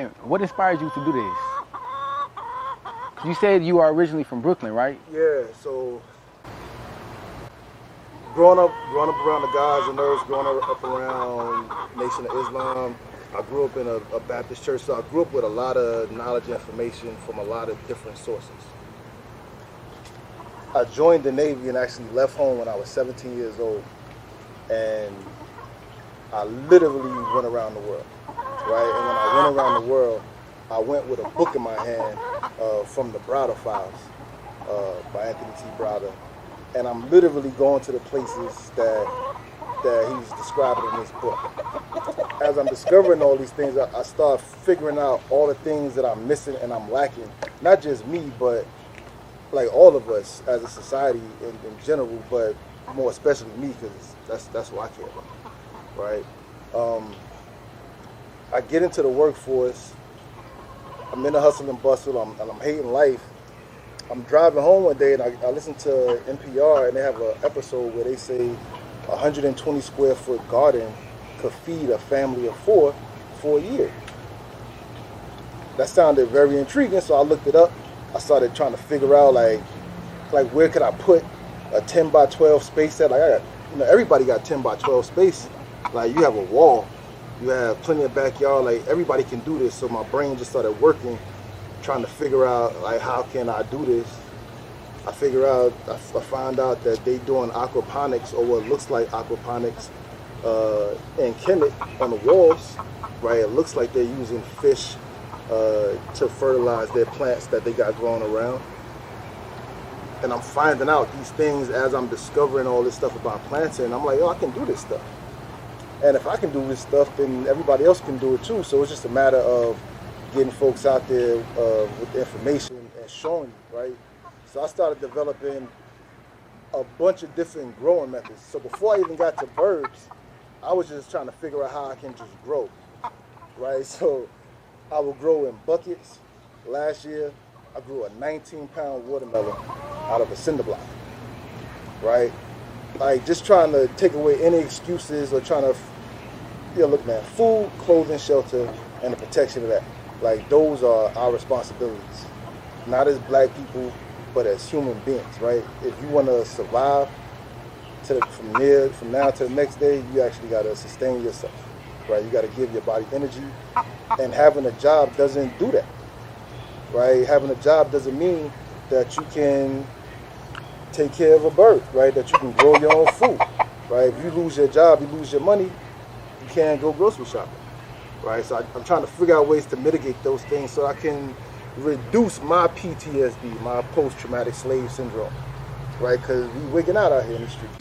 And what inspired you to do this? You said you are originally from Brooklyn, right? Yeah, so growing up around the guys and nerds, growing up around Nation of Islam, I grew up in a Baptist church, so I grew up with a lot of knowledge and information from a lot of different sources. I joined the Navy and actually left home when I was 17 years old, and I literally went around the world, right? And when I went around the world, I went with a book in my hand from the Browder Files by Anthony T. Browder, and I'm literally going to the places that he's describing in this book. As I'm discovering all these things, I start figuring out all the things that I'm missing and I'm lacking. Not just me, but like all of us as a society in general, but more especially me, because that's what I care about, right? I get into the workforce. I'm in the hustle and bustle. I'm hating life. I'm driving home one day and I listen to NPR and they have an episode where they say 120 square foot garden could feed a family of four for a year. That sounded very intriguing, so I looked it up. I started trying to figure out like where could I put a 10 by 12 space at. Like everybody got 10 by 12 space. Like you have a wall, you have plenty of backyard. Like everybody can do this. So my brain just started working, trying to figure out like how can I do this. I find out that they doing aquaponics, or what looks like aquaponics, in Kemet on the walls, right? It looks like they're using fish to fertilize their plants that they got growing around. And I'm finding out these things as I'm discovering all this stuff about plants, and I'm like, oh, I can do this stuff. And if I can do this stuff, then everybody else can do it too. So it's just a matter of getting folks out there with the information and showing you, right? So I started developing a bunch of different growing methods. So before I even got to birds, I was just trying to figure out how I can just grow, right? So I would grow in buckets. Last year, I grew a 19-pound watermelon out of a cinder block, right? Like just trying to take away any excuses or trying to, look, man, food, clothing, shelter, and the protection of that. Like those are our responsibilities, not as black people, but as human beings, right? If you want to survive from now to the next day, you actually got to sustain yourself, right? You got to give your body energy, and having a job doesn't do that, right? Having a job doesn't mean that you can take care of a bird, right? That you can grow your own food, right? If you lose your job, you lose your money, you can't go grocery shopping, right? So I'm trying to figure out ways to mitigate those things so I can reduce my PTSD, my post-traumatic slave syndrome, right? Because we wigging out here in the street.